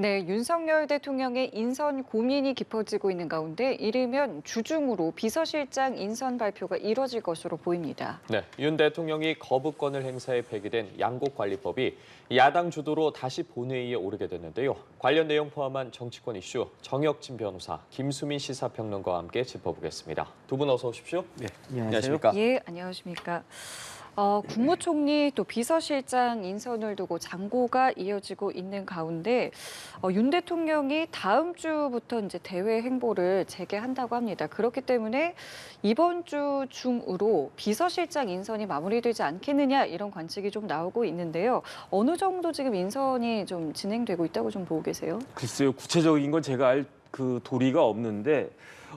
네, 윤석열 대통령의 인선 고민이 깊어지고 있는 가운데 이르면 주중으로 비서실장 인선 발표가 이뤄질 것으로 보입니다. 네, 윤 대통령이 거부권을 행사해 폐기된 양곡관리법이 야당 주도로 다시 본회의에 오르게 됐는데요. 관련 내용 포함한 정치권 이슈 정혁진 변호사, 김수민 시사평론가와 함께 짚어보겠습니다. 두 분 어서 오십시오. 네, 안녕하십니까? 예, 안녕하십니까. 국무총리 또 비서실장 인선을 두고 장고가 이어지고 있는 가운데 윤 대통령이 다음 주부터 이제 대외 행보를 재개한다고 합니다. 그렇기 때문에 이번 주 중으로 비서실장 인선이 마무리되지 않겠느냐 이런 관측이 좀 나오고 있는데요. 어느 정도 지금 인선이 좀 진행되고 있다고 좀 보고 계세요? 글쎄요, 구체적인 건 제가 알 그 도리가 없는데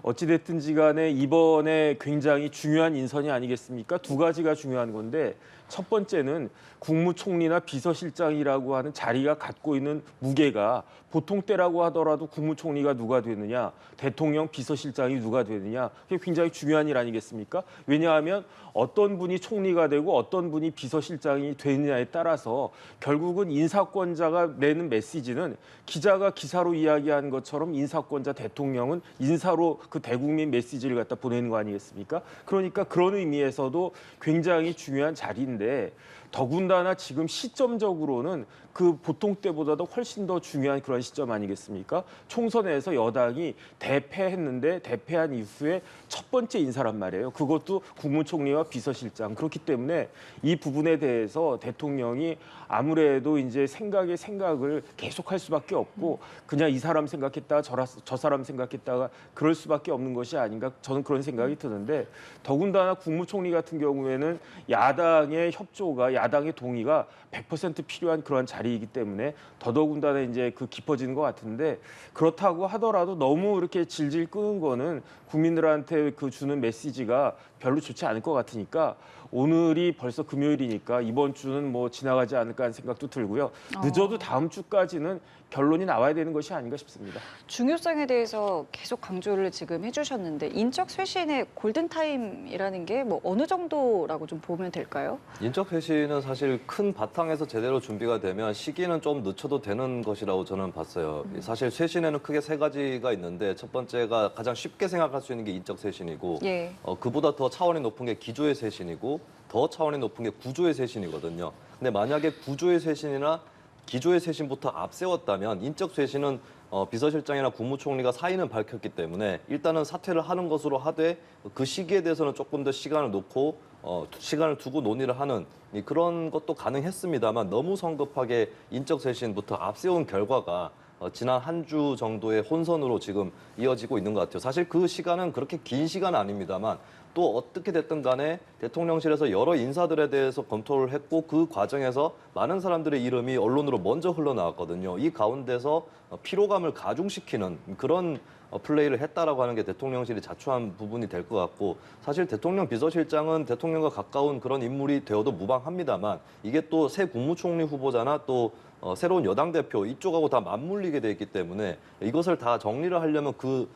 어찌됐든지 간에 이번에 굉장히 중요한 인선이 아니겠습니까? 두 가지가 중요한 건데 첫 번째는 국무총리나 비서실장이라고 하는 자리가 갖고 있는 무게가 보통 때라고 하더라도 국무총리가 누가 되느냐, 대통령 비서실장이 누가 되느냐, 그게 굉장히 중요한 일 아니겠습니까? 왜냐하면 어떤 분이 총리가 되고 어떤 분이 비서실장이 되느냐에 따라서 결국은 인사권자가 내는 메시지는 기자가 기사로 이야기한 것처럼 인사권자 대통령은 인사로 그 대국민 메시지를 갖다 보내는 거 아니겠습니까? 그러니까 그런 의미에서도 굉장히 중요한 자리인데 더군다나 지금 시점적으로는 그 보통 때보다도 훨씬 더 중요한 그런 시점 아니겠습니까? 총선에서 여당이 대패했는데 대패한 이후에 첫 번째 인사란 말이에요. 그것도 국무총리와 비서실장. 그렇기 때문에 이 부분에 대해서 대통령이 아무래도 이제 생각을 계속할 수밖에 없고 그냥 이 사람 생각했다가 저 사람 생각했다가 그럴 수밖에 없는 것이 아닌가 저는 그런 생각이 드는데 더군다나 국무총리 같은 경우에는 야당의 협조가 야당의 동의가 100% 필요한 그런 자리이기 때문에 더더군다나 이제 그 깊어지는 것 같은데 그렇다고 하더라도 너무 이렇게 질질 끄는 거는 국민들한테 그 주는 메시지가 별로 좋지 않을 것 같으니까 오늘이 벌써 금요일이니까 이번 주는 뭐 지나가지 않을까 하는 생각도 들고요. 늦어도 다음 주까지는 결론이 나와야 되는 것이 아닌가 싶습니다. 중요성에 대해서 계속 강조를 지금 해주셨는데 인적 쇄신의 골든타임이라는 게 뭐 어느 정도라고 좀 보면 될까요? 인적 쇄신은 사실 큰 바탕에서 제대로 준비가 되면 시기는 좀 늦춰도 되는 것이라고 저는 봤어요. 사실 쇄신에는 크게 세 가지가 있는데 첫 번째가 가장 쉽게 생각할 수 있는 게 인적 쇄신이고 예. 그보다 더 차원이 높은 게 기조의 쇄신이고 더 차원이 높은 게 구조의 쇄신이거든요. 근데 만약에 구조의 쇄신이나 기조의 쇄신부터 앞세웠다면 인적 쇄신은 비서실장이나 국무총리가 사의는 밝혔기 때문에 일단은 사퇴를 하는 것으로 하되 그 시기에 대해서는 조금 더 시간을 놓고 시간을 두고 논의를 하는 그런 것도 가능했습니다만 너무 성급하게 인적 쇄신부터 앞세운 결과가 지난 한 주 정도의 혼선으로 지금 이어지고 있는 것 같아요. 사실 그 시간은 그렇게 긴 시간은 아닙니다만 또 어떻게 됐든 간에 대통령실에서 여러 인사들에 대해서 검토를 했고 그 과정에서 많은 사람들의 이름이 언론으로 먼저 흘러나왔거든요. 이 가운데서 피로감을 가중시키는 그런 플레이를 했다라고 하는 게 대통령실이 자초한 부분이 될 것 같고 사실 대통령 비서실장은 대통령과 가까운 그런 인물이 되어도 무방합니다만 이게 또 새 국무총리 후보자나 또 새로운 여당 대표 이쪽하고 다 맞물리게 돼 있기 때문에 이것을 다 정리를 하려면 그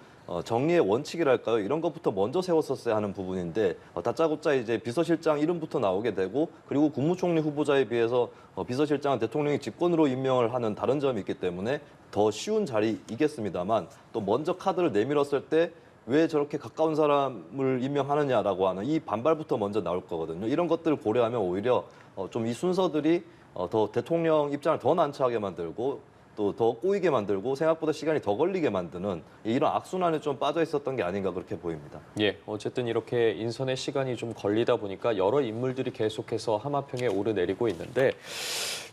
정리의 원칙이랄까요? 이런 것부터 먼저 세웠었어야 하는 부분인데 다짜고짜 이제 비서실장 이름부터 나오게 되고 그리고 국무총리 후보자에 비해서 비서실장은 대통령이 직권으로 임명을 하는 다른 점이 있기 때문에 더 쉬운 자리이겠습니다만 또 먼저 카드를 내밀었을 때 왜 저렇게 가까운 사람을 임명하느냐라고 하는 이 반발부터 먼저 나올 거거든요. 이런 것들을 고려하면 오히려 좀 이 순서들이 더 대통령 입장을 더 난처하게 만들고 또 더 꼬이게 만들고 생각보다 시간이 더 걸리게 만드는 이런 악순환에 좀 빠져 있었던 게 아닌가 그렇게 보입니다. 예, 어쨌든 이렇게 인선의 시간이 좀 걸리다 보니까 여러 인물들이 계속해서 하마평에 오르내리고 있는데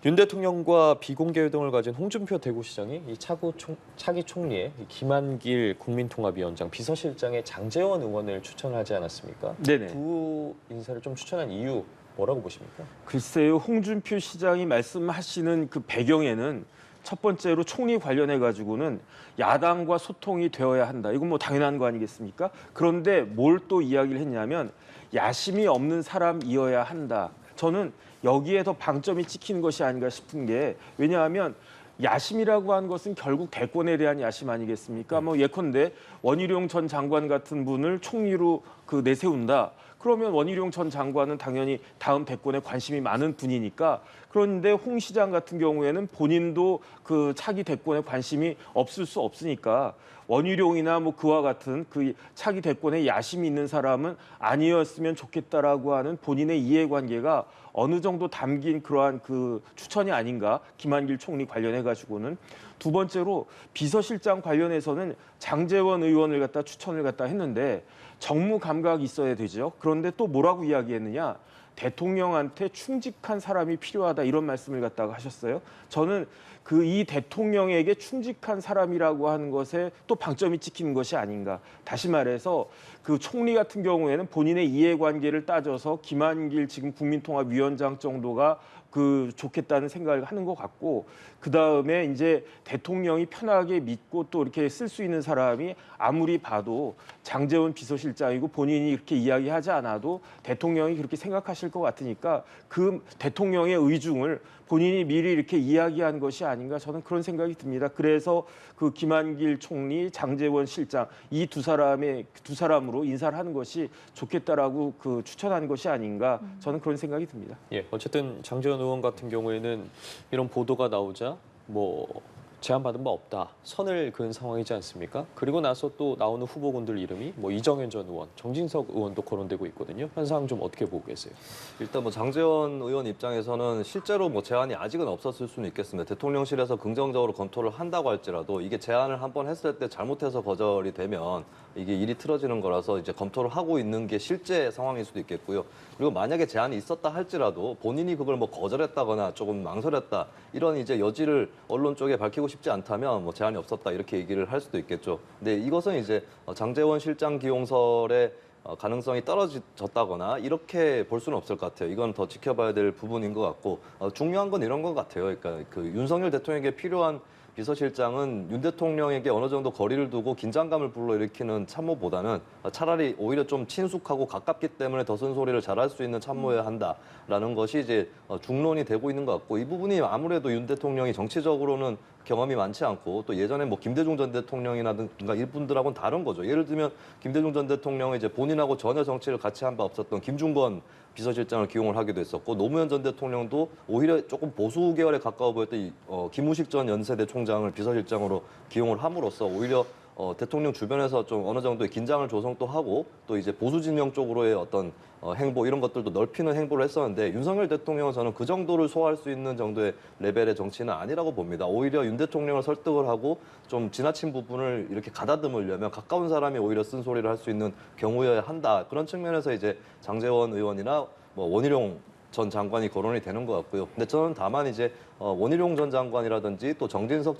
윤 대통령과 비공개 회동을 가진 홍준표 대구시장이 이 차기 총리의 김한길 국민통합위원장, 비서실장의 장제원 의원을 추천하지 않았습니까? 네네. 두 인사를 좀 추천한 이유 뭐라고 보십니까? 글쎄요, 홍준표 시장이 말씀하시는 그 배경에는 첫 번째로 총리 관련해 가지고는 야당과 소통이 되어야 한다. 이건 뭐 당연한 거 아니겠습니까? 그런데 뭘 또 이야기를 했냐면 야심이 없는 사람이어야 한다. 저는 여기에 더 방점이 찍히는 것이 아닌가 싶은 게 왜냐하면 야심이라고 하는 것은 결국 대권에 대한 야심 아니겠습니까? 뭐 예컨대 원희룡 전 장관 같은 분을 총리로 내세운다. 그러면 원희룡 전 장관은 당연히 다음 대권에 관심이 많은 분이니까. 그런데 홍 시장 같은 경우에는 본인도 그 차기 대권에 관심이 없을 수 없으니까 원희룡이나 뭐 그와 같은 그 차기 대권에 야심이 있는 사람은 아니었으면 좋겠다라고 하는 본인의 이해관계가 어느 정도 담긴 그러한 그 추천이 아닌가, 김한길 총리 관련해 가지고는. 두 번째로 비서실장 관련해서는 장제원 의원을 갖다 추천을 갖다 했는데 정무 감각이 있어야 되죠. 그런데 또 뭐라고 이야기했느냐? 대통령한테 충직한 사람이 필요하다, 이런 말씀을 갖다가 하셨어요. 저는 그 이 대통령에게 충직한 사람이라고 하는 것에 또 방점이 찍히는 것이 아닌가. 다시 말해서 그 총리 같은 경우에는 본인의 이해관계를 따져서 김한길 지금 국민통합위원장 정도가 그 좋겠다는 생각을 하는 것 같고, 그 다음에 이제 대통령이 편하게 믿고 또 이렇게 쓸 수 있는 사람이 아무리 봐도 장제원 비서실장이고 본인이 이렇게 이야기하지 않아도 대통령이 그렇게 생각하실 것 같으니까 그 대통령의 의중을 본인이 미리 이렇게 이야기한 것이 아닌가, 저는 그런 생각이 듭니다. 그래서 그 김한길 총리, 장제원 실장 이 두 사람으로 인사를 하는 것이 좋겠다라고 그 추천한 것이 아닌가, 저는 그런 생각이 듭니다. 예, 어쨌든 장제원 의원 같은 경우에는 이런 보도가 나오자 뭐 제안받은 바 없다, 선을 그은 상황이지 않습니까? 그리고 나서 또 나오는 후보군들 이름이 뭐 이정현 전 의원, 정진석 의원도 거론되고 있거든요. 현상 좀 어떻게 보고 계세요? 일단 뭐 장제원 의원 입장에서는 실제로 뭐 제안이 아직은 없었을 수는 있겠습니다. 대통령실에서 긍정적으로 검토를 한다고 할지라도 이게 제안을 한번 했을 때 잘못해서 거절이 되면 이게 일이 틀어지는 거라서 이제 검토를 하고 있는 게 실제 상황일 수도 있겠고요. 그리고 만약에 제안이 있었다 할지라도 본인이 그걸 뭐 거절했다거나 조금 망설였다, 이런 이제 여지를 언론 쪽에 밝히고 싶지 않다면 뭐 제안이 없었다 이렇게 얘기를 할 수도 있겠죠. 근데 이것은 이제 장제원 실장 기용설의 가능성이 떨어졌다거나 이렇게 볼 수는 없을 것 같아요. 이건 더 지켜봐야 될 부분인 것 같고, 중요한 건 이런 것 같아요. 그러니까 그 윤석열 대통령에게 필요한 비서실장은 윤 대통령에게 어느 정도 거리를 두고 긴장감을 불러일으키는 참모보다는 차라리 오히려 좀 친숙하고 가깝기 때문에 더 쓴소리를 잘할 수 있는 참모여야 한다라는 것이 이제 중론이 되고 있는 것 같고, 이 부분이 아무래도 윤 대통령이 정치적으로는 경험이 많지 않고 또 예전에 뭐 김대중 전 대통령이라든가 이분들하고는 다른 거죠. 예를 들면 김대중 전 대통령은 이제 본인하고 전혀 정치를 같이 한 바 없었던 김중건 비서실장을 기용을 하기도 했었고, 노무현 전 대통령도 오히려 조금 보수 계열에 가까워 보였던 김우식 전 연세대 총장을 비서실장으로 기용을 함으로써 오히려 대통령 주변에서 좀 어느 정도의 긴장을 조성도 하고 또 이제 보수 진영 쪽으로의 어떤 행보 이런 것들도 넓히는 행보를 했었는데, 윤석열 대통령은 저는 그 정도를 소화할 수 있는 정도의 레벨의 정치는 아니라고 봅니다. 오히려 윤 대통령을 설득을 하고 좀 지나친 부분을 이렇게 가다듬으려면 가까운 사람이 오히려 쓴소리를 할 수 있는 경우여야 한다. 그런 측면에서 이제 장제원 의원이나 뭐 원희룡 전 장관이 거론이 되는 것 같고요. 근데 저는 다만 이제 원희룡 전 장관이라든지 또 정진석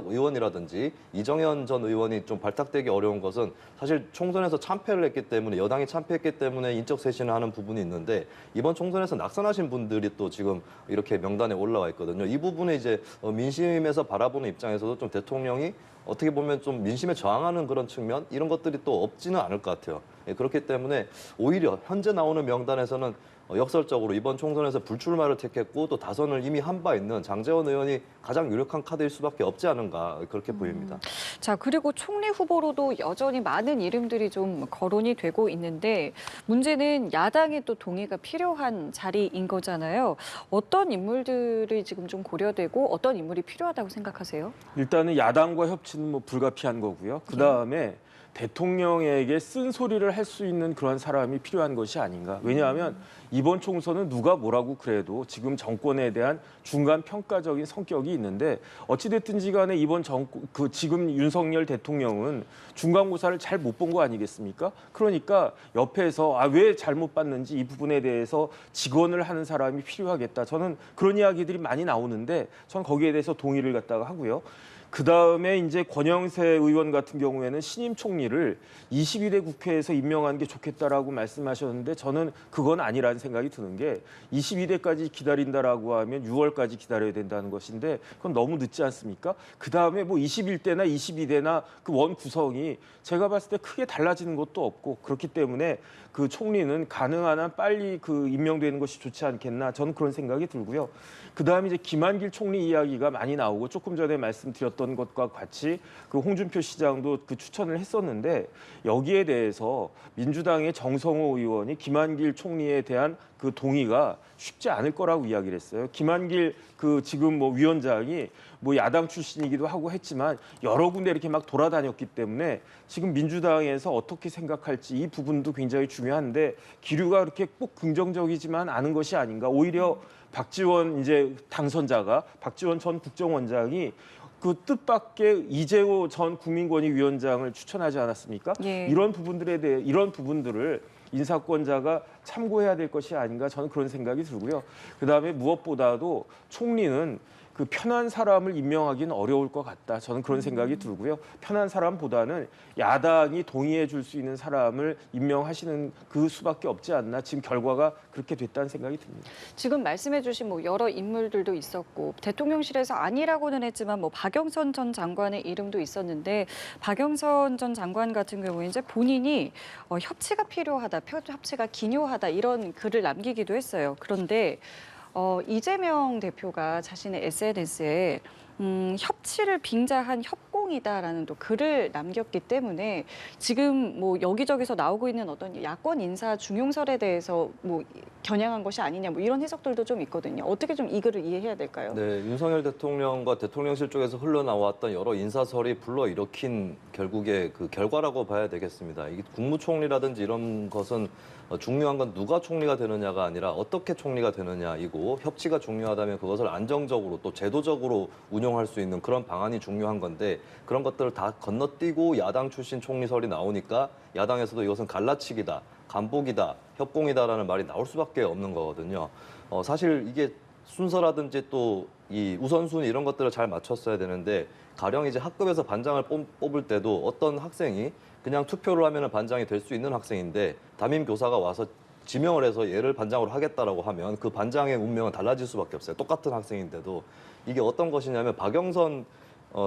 의원이라든지 이정현 전 의원이 좀 발탁되기 어려운 것은 사실 총선에서 참패를 했기 때문에, 여당이 참패했기 때문에 인적 쇄신을 하는 부분이 있는데, 이번 총선에서 낙선하신 분들이 또 지금 이렇게 명단에 올라와 있거든요. 이 부분에 이제 민심에서 바라보는 입장에서도 좀 대통령이 어떻게 보면 좀 민심에 저항하는 그런 측면, 이런 것들이 또 없지는 않을 것 같아요. 그렇기 때문에 오히려 현재 나오는 명단에서는 역설적으로 이번 총선에서 불출마를 택했고 또 다선을 이미 한 바 있는 장제원 의원이 가장 유력한 카드일 수밖에 없지 않은가, 그렇게 보입니다. 자, 그리고 총리 후보로도 여전히 많은 이름들이 좀 거론이 되고 있는데, 문제는 야당의 또 동의가 필요한 자리인 거잖아요. 어떤 인물들이 지금 좀 고려되고 어떤 인물이 필요하다고 생각하세요? 일단은 야당과 협치는 뭐 불가피한 거고요. 그 다음에 대통령에게 쓴소리를 할 수 있는 그런 사람이 필요한 것이 아닌가. 왜냐하면 이번 총선은 누가 뭐라고 그래도 지금 정권에 대한 중간 평가적인 성격이 있는데, 어찌됐든지 간에 이번 지금 윤석열 대통령은 중간고사를 잘 못 본 거 아니겠습니까? 그러니까 옆에서 왜 잘못 봤는지 이 부분에 대해서 직언을 하는 사람이 필요하겠다. 저는 그런 이야기들이 많이 나오는데 저는 거기에 대해서 동의를 갖다가 하고요. 그 다음에 이제 권영세 의원 같은 경우에는 신임 총리를 22대 국회에서 임명하는 게 좋겠다라고 말씀하셨는데, 저는 그건 아니라는 생각이 드는 게 22대까지 기다린다라고 하면 6월까지 기다려야 된다는 것인데 그건 너무 늦지 않습니까? 그 다음에 뭐 21대나 22대나 그 원 구성이 제가 봤을 때 크게 달라지는 것도 없고, 그렇기 때문에 그 총리는 가능한 한 빨리 그 임명되는 것이 좋지 않겠나, 저는 그런 생각이 들고요. 그 다음에 이제 김한길 총리 이야기가 많이 나오고, 조금 전에 말씀드렸던 있었던 것과 같이 그 홍준표 시장도 그 추천을 했었는데 여기에 대해서 민주당의 정성호 의원이 김한길 총리에 대한 그 동의가 쉽지 않을 거라고 이야기를 했어요. 김한길 그 지금 뭐 위원장이 뭐 야당 출신이기도 하고 했지만 여러 군데 이렇게 막 돌아다녔기 때문에 지금 민주당에서 어떻게 생각할지 이 부분도 굉장히 중요한데 기류가 그렇게 꼭 긍정적이지만 않은 것이 아닌가. 오히려 박지원 이제 당선자가 박지원 전 국정원장이 그 뜻밖의 이재호 전 국민권익위원장을 추천하지 않았습니까? 예. 이런 부분들에 대해 이런 부분들을 인사권자가 참고해야 될 것이 아닌가 저는 그런 생각이 들고요. 그다음에 무엇보다도 총리는 그 편한 사람을 임명하기는 어려울 것 같다. 저는 그런 생각이 들고요. 편한 사람보다는 야당이 동의해 줄 수 있는 사람을 임명하시는 그 수밖에 없지 않나. 지금 결과가 그렇게 됐다는 생각이 듭니다. 지금 말씀해주신 뭐 여러 인물들도 있었고 대통령실에서 아니라고는 했지만 뭐 박영선 전 장관의 이름도 있었는데 박영선 전 장관 같은 경우에 이제 본인이 협치가 필요하다, 협치가 기묘하다 이런 글을 남기기도 했어요. 그런데 이재명 대표가 자신의 SNS에 협치를 빙자한 협공이다라는 또 글을 남겼기 때문에 지금 뭐 여기저기서 나오고 있는 어떤 야권 인사 중용설에 대해서 뭐 겨냥한 것이 아니냐 뭐 이런 해석들도 좀 있거든요. 어떻게 좀 이 글을 이해해야 될까요? 네, 윤석열 대통령과 대통령실 쪽에서 흘러나왔던 여러 인사설이 불러일으킨 결국의 그 결과라고 봐야 되겠습니다. 이게 국무총리라든지 이런 것은 중요한 건 누가 총리가 되느냐가 아니라 어떻게 총리가 되느냐이고 협치가 중요하다면 그것을 안정적으로 또 제도적으로 운영할 수 있는 그런 방안이 중요한 건데 그런 것들을 다 건너뛰고 야당 출신 총리설이 나오니까 야당에서도 이것은 갈라치기다, 간복이다, 협공이다라는 말이 나올 수밖에 없는 거거든요. 사실 이게 순서라든지 또 이 우선순위 이런 것들을 잘 맞췄어야 되는데 가령 이제 학급에서 반장을 뽑을 때도 어떤 학생이 그냥 투표를 하면 반장이 될 수 있는 학생인데 담임 교사가 와서 지명을 해서 얘를 반장으로 하겠다라고 하면 그 반장의 운명은 달라질 수밖에 없어요. 똑같은 학생인데도 이게 어떤 것이냐면 박영선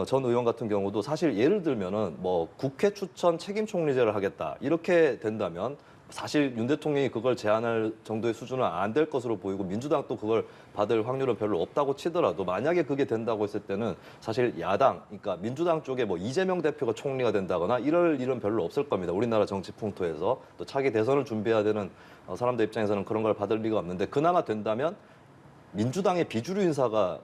전 의원 같은 경우도 사실 예를 들면은 뭐 국회 추천 책임 총리제를 하겠다 이렇게 된다면 사실 윤 대통령이 그걸 제안할 정도의 수준은 안 될 것으로 보이고 민주당도 그걸 받을 확률은 별로 없다고 치더라도 만약에 그게 된다고 했을 때는 사실 야당, 그러니까 민주당 쪽에 뭐 이재명 대표가 총리가 된다거나 이럴 일은 별로 없을 겁니다. 우리나라 정치 풍토에서 또 차기 대선을 준비해야 되는 사람들 입장에서는 그런 걸 받을 리가 없는데 그나마 된다면 민주당의 비주류 인사가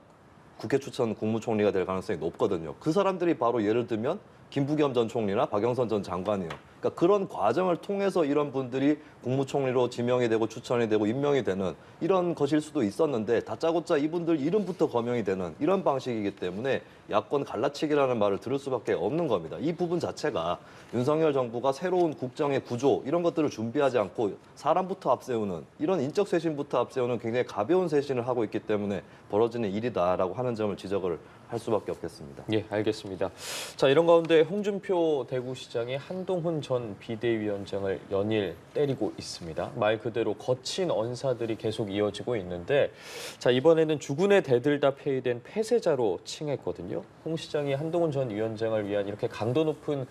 국회 추천 국무총리가 될 가능성이 높거든요. 그 사람들이 바로 예를 들면 김부겸 전 총리나 박영선 전 장관이에요. 그러니까 그런 과정을 통해서 이런 분들이 국무총리로 지명이 되고 추천이 되고 임명이 되는 이런 것일 수도 있었는데 다짜고짜 이분들 이름부터 거명이 되는 이런 방식이기 때문에 야권 갈라치기라는 말을 들을 수밖에 없는 겁니다. 이 부분 자체가 윤석열 정부가 새로운 국정의 구조 이런 것들을 준비하지 않고 사람부터 앞세우는 이런 인적 쇄신부터 앞세우는 굉장히 가벼운 쇄신을 하고 있기 때문에 벌어지는 일이다라고 하는 점을 지적을 할 수밖에 없겠습니다. 예, 알겠습니다. 자, 이런 가운데 홍준표 대구시장이 한동훈 전 비대위원장을 연일 때리고 있습니다. 말 그대로 거친 언사들이 계속 이어지고 있는데 자, 이번에는 주군에 대들다 폐위된 폐쇄자로 칭했거든요. 홍 시장이 한동훈 전 위원장을 위한 이렇게 강도 높은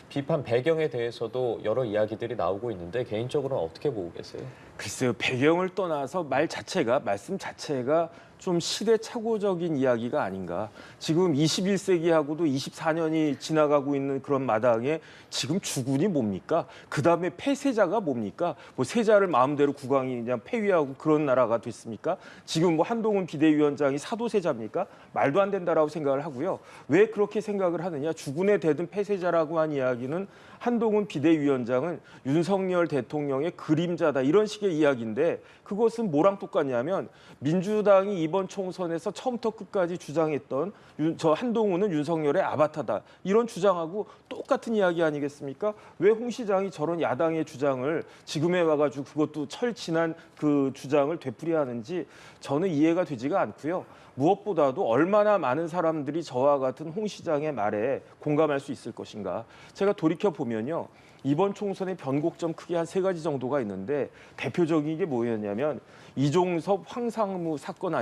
비판 배경에 대해서도 여러 이야기들이 나오고 있는데 개인적으로는 어떻게 보고 계세요? 글쎄요, 배경을 떠나서 말씀 자체가 좀 시대착오적인 이야기가 아닌가. 지금 21세기하고도 24년이 지나가고 있는 그런 마당에 지금 주군이 뭡니까? 그다음에 폐쇄자가 뭡니까? 뭐 세자를 마음대로 국왕이 그냥 폐위하고 그런 나라가 됐습니까? 지금 뭐 한동훈 비대위원장이 사도세자입니까? 말도 안 된다라고 생각을 하고요. 왜 그렇게 생각을 하느냐? 주군에 대든 폐쇄자라고 한 이야기는 한동훈 비대위원장은 윤석열 대통령의 그림자다 이런 식의 이야기인데 그것은 뭐랑 똑같냐면 민주당이 이번 총선에서 처음부터 끝까지 주장했던 저 한동훈은 윤석열의 아바타다 이런 주장하고 똑같은 이야기 아니겠습니까? 왜 홍 시장이 저런 야당의 주장을 지금에 와가지고 그것도 철지난 그 주장을 되풀이하는지 저는 이해가 되지가 않고요. 무엇보다도 얼마나 많은 사람들이 저와 같은 홍 시장의 말에 공감할 수 있을 것인가. 제가 돌이켜보면요. 이번 총선의 변곡점 크게 한 3가지 정도가 있는데 대표적인 게 뭐였냐면 이종섭 황상무 사건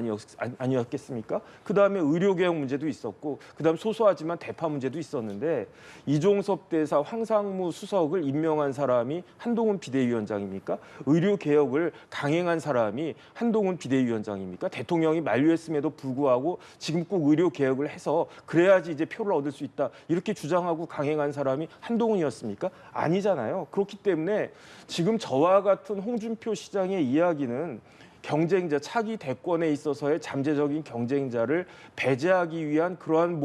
아니었겠습니까? 그다음에 의료개혁 문제도 있었고 그다음 소소하지만 대파 문제도 있었는데 이종섭 대사 황상무 수석을 임명한 사람이 한동훈 비대위원장입니까? 의료개혁을 강행한 사람이 한동훈 비대위원장입니까? 대통령이 만류했음에도 불구하고 지금 꼭 의료 개혁을 해서 그래야지 이제 표를 얻을 수 있다 이렇게 주장하고 강행한 사람이 한동훈이었습니까? 아니잖아요. 그렇기 때문에 지금 저와 같은 홍준표 시장의 이야기는 경쟁자, 차기 대권에 있어서의 잠재적인 경쟁자를 배제하기 위한 그러한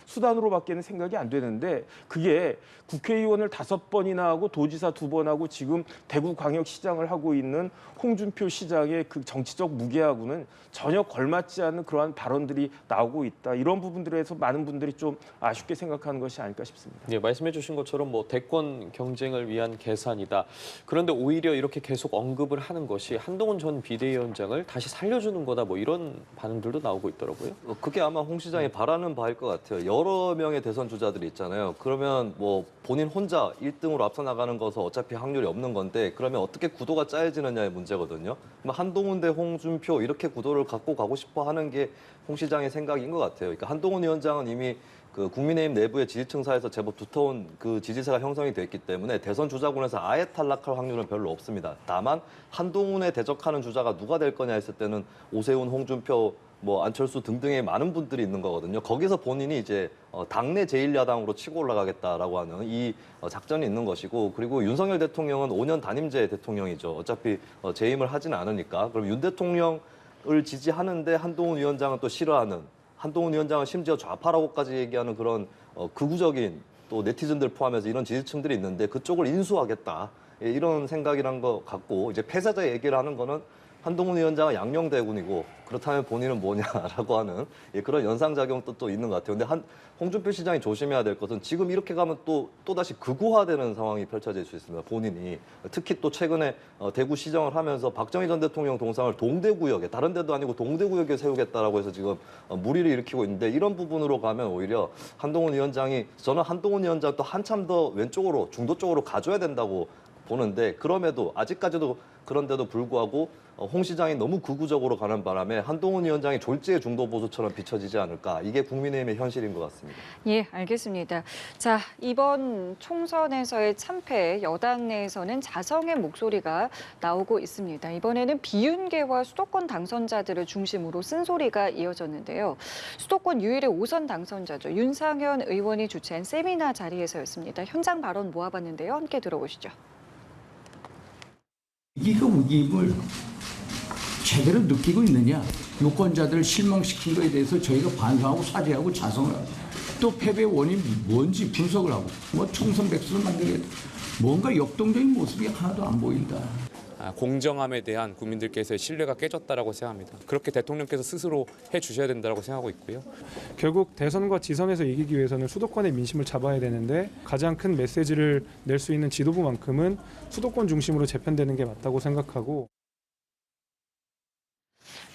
수단으로밖에는 생각이 안 되는데, 그게 국회의원을 5번이나 하고 도지사 2번 하고 지금 대구광역시장을 하고 있는 홍준표 시장의 그 정치적 무게하고는 전혀 걸맞지 않는 그러한 발언들이 나오고 있다. 이런 부분들에서 많은 분들이 좀 아쉽게 생각하는 것이 아닐까 싶습니다. 예, 말씀해 주신 것처럼 뭐 대권 경쟁을 위한 계산이다. 그런데 오히려 이렇게 계속 언급을 하는 것이 한동훈 전 비대위원장을 다시 살려주는 거다. 뭐 이런 반응들도 나오고 있더라고요. 그게 아마 홍 시장이 바라는 바일 것 같아요. 여러 명의 대선 주자들이 있잖아요. 그러면 뭐 본인 혼자 1등으로 앞서 나가는 것은 어차피 확률이 없는 건데, 그러면 어떻게 구도가 짜여지느냐의 문제거든요. 한동훈 대 홍준표 이렇게 구도를 갖고 가고 싶어 하는 게 홍 시장의 생각인 것 같아요. 그러니까 한동훈 위원장은 이미 그 국민의힘 내부의 지지층 사이에서 제법 두터운 그 지지세가 형성이 됐기 때문에 대선 주자군에서 아예 탈락할 확률은 별로 없습니다. 다만 한동훈에 대적하는 주자가 누가 될 거냐 했을 때는 오세훈, 홍준표, 뭐 안철수 등등의 많은 분들이 있는 거거든요. 거기서 본인이 이제 당내 제1야당으로 치고 올라가겠다라고 하는 이 작전이 있는 것이고, 그리고 윤석열 대통령은 5년 단임제 대통령이죠. 어차피 재임을 하지는 않으니까. 그럼 윤 대통령을 지지하는데 한동훈 위원장은 또 싫어하는, 한동훈 위원장은 심지어 좌파라고까지 얘기하는 그런 극우적인 또 네티즌들 포함해서 이런 지지층들이 있는데, 그쪽을 인수하겠다. 예, 이런 생각이란 거 같고, 이제 패배자 얘기를 하는 거는 한동훈 위원장은 양녕대군이고 그렇다면 본인은 뭐냐라고 하는 그런 연상작용도 또 있는 것 같아요. 근데 홍준표 시장이 조심해야 될 것은 지금 이렇게 가면 또다시 극우화되는 상황이 펼쳐질 수 있습니다. 본인이. 특히 또 최근에 대구 시정을 하면서 박정희 전 대통령 동상을 동대구역에, 다른 데도 아니고 동대구역에 세우겠다라고 해서 지금 물의를 일으키고 있는데, 이런 부분으로 가면 오히려 한동훈 위원장이, 저는 한동훈 위원장 또 한참 더 왼쪽으로, 중도 쪽으로 가줘야 된다고 보는데, 그럼에도 아직까지도 그런데도 불구하고 홍 시장이 너무 극우적으로 가는 바람에 한동훈 위원장이 졸지의 중도 보수처럼 비춰지지 않을까. 이게 국민의힘의 현실인 것 같습니다. 예, 알겠습니다. 자, 이번 총선에서의 참패, 여당 내에서는 자성의 목소리가 나오고 있습니다. 이번에는 비윤계와 수도권 당선자들을 중심으로 쓴소리가 이어졌는데요. 수도권 유일의 5선 당선자죠. 윤상현 의원이 주최한 세미나 자리에서였습니다. 현장 발언 모아봤는데요. 함께 들어보시죠. 위기가 위기임을 제대로 느끼고 있느냐, 유권자들을 실망시킨 것에 대해서 저희가 반성하고 사죄하고 자성을 하고, 또 패배의 원인이 뭔지 분석을 하고, 뭐 총선 백수를 만들겠다, 뭔가 역동적인 모습이 하나도 안 보인다. 공정함에 대한 국민들께서의 신뢰가 깨졌다라고 생각합니다. 그렇게 대통령께서 스스로 해주셔야 된다고 생각하고 있고요. 결국 대선과 지선에서 이기기 위해서는 수도권의 민심을 잡아야 되는데, 가장 큰 메시지를 낼 수 있는 지도부만큼은 수도권 중심으로 재편되는 게 맞다고 생각하고,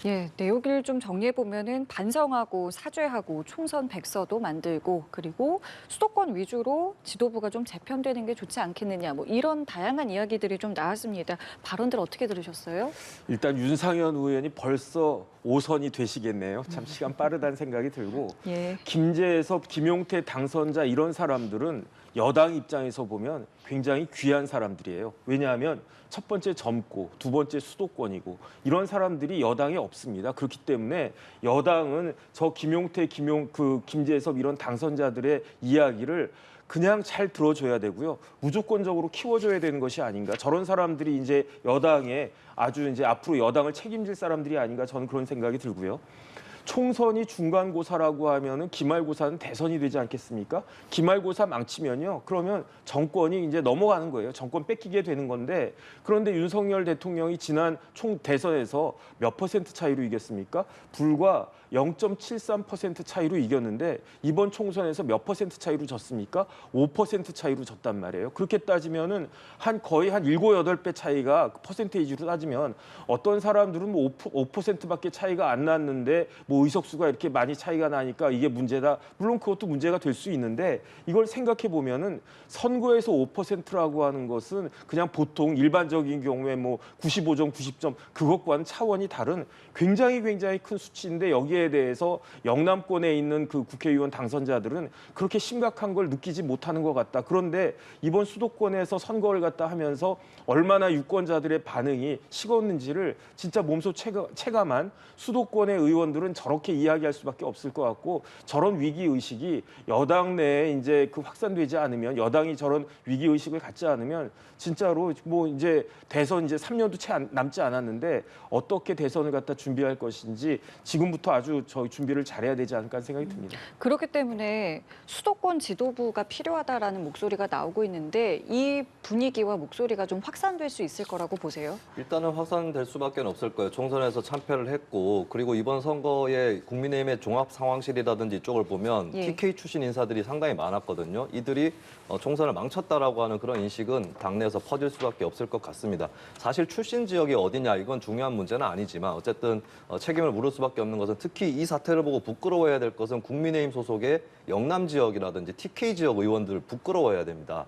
예, 내용을 좀 정리해보면은 반성하고 사죄하고 총선 백서도 만들고, 그리고 수도권 위주로 지도부가 좀 재편되는 게 좋지 않겠느냐, 뭐 이런 다양한 이야기들이 좀 나왔습니다. 발언들 어떻게 들으셨어요? 일단 윤상현 의원이 벌써 5선이 되시겠네요. 참 시간 빠르다는 생각이 들고, 예. 김재섭, 김용태 당선자 이런 사람들은 여당 입장에서 보면 굉장히 귀한 사람들이에요. 왜냐하면 첫 번째 젊고 두 번째 수도권이고, 이런 사람들이 여당에 없습니다. 그렇기 때문에 여당은 저 김용태, 김재섭 이런 당선자들의 이야기를 그냥 잘 들어줘야 되고요. 무조건적으로 키워줘야 되는 것이 아닌가. 저런 사람들이 이제 여당에 아주 이제 앞으로 여당을 책임질 사람들이 아닌가, 저는 그런 생각이 들고요. 총선이 중간고사라고 하면은 기말고사는 대선이 되지 않겠습니까? 기말고사 망치면요, 그러면 정권이 이제 넘어가는 거예요. 정권 뺏기게 되는 건데, 그런데 윤석열 대통령이 지난 총 대선에서 몇 퍼센트 차이로 이겼습니까? 불과 0.73% 차이로 이겼는데, 이번 총선에서 몇 퍼센트 차이로 졌습니까? 5% 차이로 졌단 말이에요. 그렇게 따지면은 거의 한 7, 8배 차이가 퍼센테이지로 따지면, 어떤 사람들은 뭐 5%밖에 차이가 안 났는데 뭐 의석수가 이렇게 많이 차이가 나니까 이게 문제다. 물론 그것도 문제가 될 수 있는데, 이걸 생각해 보면은 선거에서 5%라고 하는 것은 그냥 보통 일반적인 경우에 뭐 95점, 90점 그것과는 차원이 다른 굉장히 큰 수치인데, 여기에 거기에 대해서 영남권에 있는 그 국회의원 당선자들은 그렇게 심각한 걸 느끼지 못하는 것 같다. 그런데 이번 수도권에서 선거를 갖다 하면서 얼마나 유권자들의 반응이 식었는지를 진짜 몸소 체감한 수도권의 의원들은 저렇게 이야기할 수밖에 없을 것 같고, 저런 위기 의식이 여당 내에 이제 그 확산되지 않으면, 여당이 저런 위기 의식을 갖지 않으면 진짜로 뭐 이제 대선 이제 3년도 채 남지 않았는데 어떻게 대선을 갖다 준비할 것인지 지금부터 아주 저희 준비를 잘해야 되지 않을까 하는 생각이 듭니다. 그렇기 때문에 수도권 지도부가 필요하다라는 목소리가 나오고 있는데 이 분위기와 목소리가 좀 확산될 수 있을 거라고 보세요? 일단은 확산될 수밖에 없을 거예요. 총선에서 참패를 했고, 그리고 이번 선거에 국민의힘의 종합상황실이라든지 이쪽을 보면 예. TK 출신 인사들이 상당히 많았거든요. 이들이 총선을 망쳤다라고 하는 그런 인식은 당내에서 퍼질 수밖에 없을 것 같습니다. 사실 출신 지역이 어디냐 이건 중요한 문제는 아니지만 어쨌든 책임을 물을 수밖에 없는 것은, 특히 이 사태를 보고 부끄러워해야 될 것은 국민의힘 소속의 영남 지역이라든지 TK 지역 의원들을 부끄러워해야 됩니다.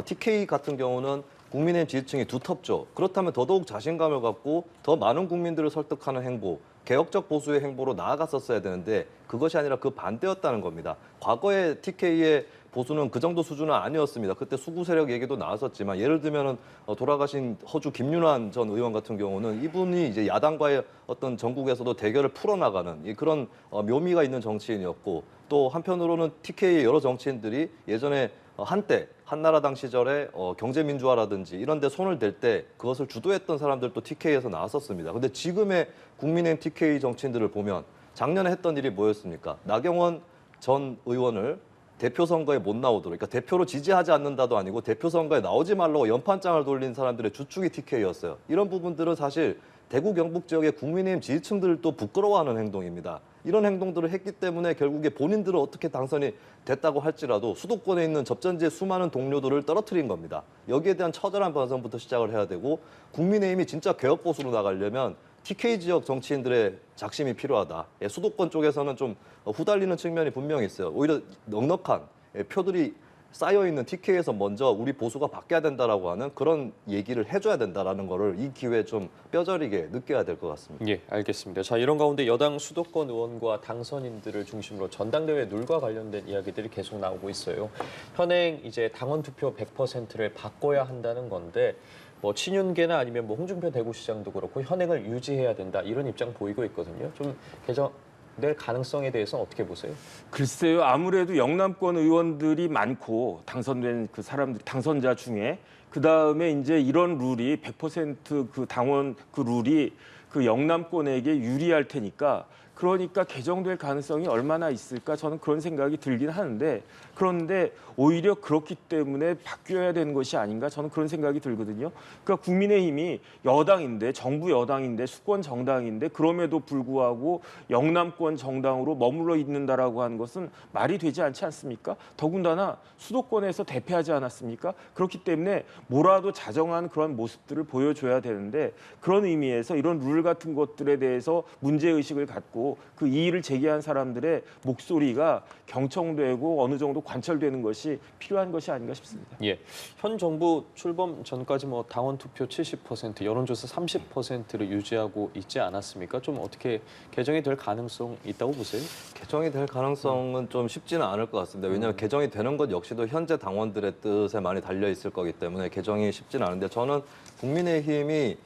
TK 같은 경우는 국민의힘 지지층이 두텁죠. 그렇다면 더더욱 자신감을 갖고 더 많은 국민들을 설득하는 행보, 개혁적 보수의 행보로 나아갔었어야 되는데 그것이 아니라 그 반대였다는 겁니다. 과거에 TK의 보수는 그 정도 수준은 아니었습니다. 그때 수구 세력 얘기도 나왔었지만, 예를 들면은 돌아가신 허주 김윤환 전 의원 같은 경우는 이분이 이제 야당과의 어떤 전국에서도 대결을 풀어나가는 그런 묘미가 있는 정치인이었고, 또 한편으로는 TK의 여러 정치인들이 예전에 한때 한나라당 시절에 경제민주화라든지 이런 데 손을 댈 때 그것을 주도했던 사람들도 TK에서 나왔었습니다. 근데 지금의 국민의힘 TK 정치인들을 보면 작년에 했던 일이 뭐였습니까? 나경원 전 의원을 대표 선거에 못 나오도록, 그러니까 대표로 지지하지 않는다도 아니고 대표 선거에 나오지 말라고 연판장을 돌린 사람들의 주축이 TK였어요. 이런 부분들은 사실 대구 경북 지역의 국민의힘 지지층들도 부끄러워하는 행동입니다. 이런 행동들을 했기 때문에 결국에 본인들은 어떻게 당선이 됐다고 할지라도 수도권에 있는 접전지의 수많은 동료들을 떨어뜨린 겁니다. 여기에 대한 처절한 반성부터 시작을 해야 되고, 국민의힘이 진짜 개혁 보수로 나가려면 TK 지역 정치인들의 작심이 필요하다. 수도권 쪽에서는 좀 후달리는 측면이 분명히 있어요. 오히려 넉넉한 표들이 쌓여있는 TK에서 먼저 우리 보수가 바뀌어야 된다라고 하는 그런 얘기를 해줘야 된다라는 거를 이 기회에 좀 뼈저리게 느껴야 될 것 같습니다. 예, 알겠습니다. 자, 이런 가운데 여당 수도권 의원과 당선인들을 중심으로 전당대회 룰과 관련된 이야기들이 계속 나오고 있어요. 현행 이제 당원 투표 100%를 바꿔야 한다는 건데, 뭐 친윤계나 아니면 뭐 홍준표 대구시장도 그렇고 현행을 유지해야 된다 이런 입장 보이고 있거든요. 좀 개정될 가능성에 대해서 어떻게 보세요? 글쎄요, 아무래도 영남권 의원들이 많고 당선된 그 사람들, 당선자 중에 그 다음에 이제 이런 룰이 100%그 당원 그 룰이 그 영남권에게 유리할 테니까, 그러니까 개정될 가능성이 얼마나 있을까, 저는 그런 생각이 들긴 하는데, 그런데 오히려 그렇기 때문에 바뀌어야 되는 것이 아닌가, 저는 그런 생각이 들거든요. 그러니까 국민의힘이 여당인데, 정부 여당인데, 수권 정당인데 그럼에도 불구하고 영남권 정당으로 머물러 있는다라고 하는 것은 말이 되지 않지 않습니까? 더군다나 수도권에서 대패하지 않았습니까? 그렇기 때문에 뭐라도 자정한 그런 모습들을 보여줘야 되는데, 그런 의미에서 이런 룰 같은 것들에 대해서 문제의식을 갖고 그 이의를 제기한 사람들의 목소리가 경청되고 어느 정도 관철되는 것이 필요한 것이 아닌가 싶습니다. 예, 현 정부 출범 전까지 뭐 당원 투표 70%, 여론조사 30%를 유지하고 있지 않았습니까? 좀 어떻게 개정이 될 가능성 있다고 보세요? 개정이 될 가능성은 좀 쉽지는 않을 것 같습니다. 왜냐하면 개정이 되는 것 역시도 현재 당원들의 뜻에 많이 달려 있을 거기 때문에 개정이 쉽지는 않은데, 저는 국민의힘이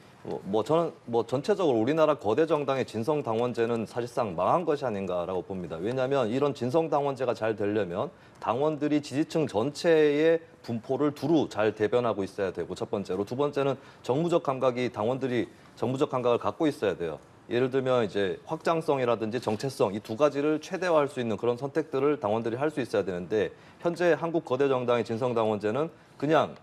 저는 전체적으로 우리나라 거대 정당의 진성 당원제는 사실상 망한 것이 아닌가라고 봅니다. 왜냐하면 이런 진성 당원제가 잘 되려면 당원들이 지지층 전체의 분포를 두루 잘 대변하고 있어야 되고, 첫 번째로, 두 번째는 정무적 감각이, 당원들이 정무적 감각을 갖고 있어야 돼요. 예를 들면 이제 확장성이라든지 정체성, 이 두 가지를 최대화할 수 있는 그런 선택들을 당원들이 할 수 있어야 되는데, 현재 한국 거대 정당의 진성 당원제는 그냥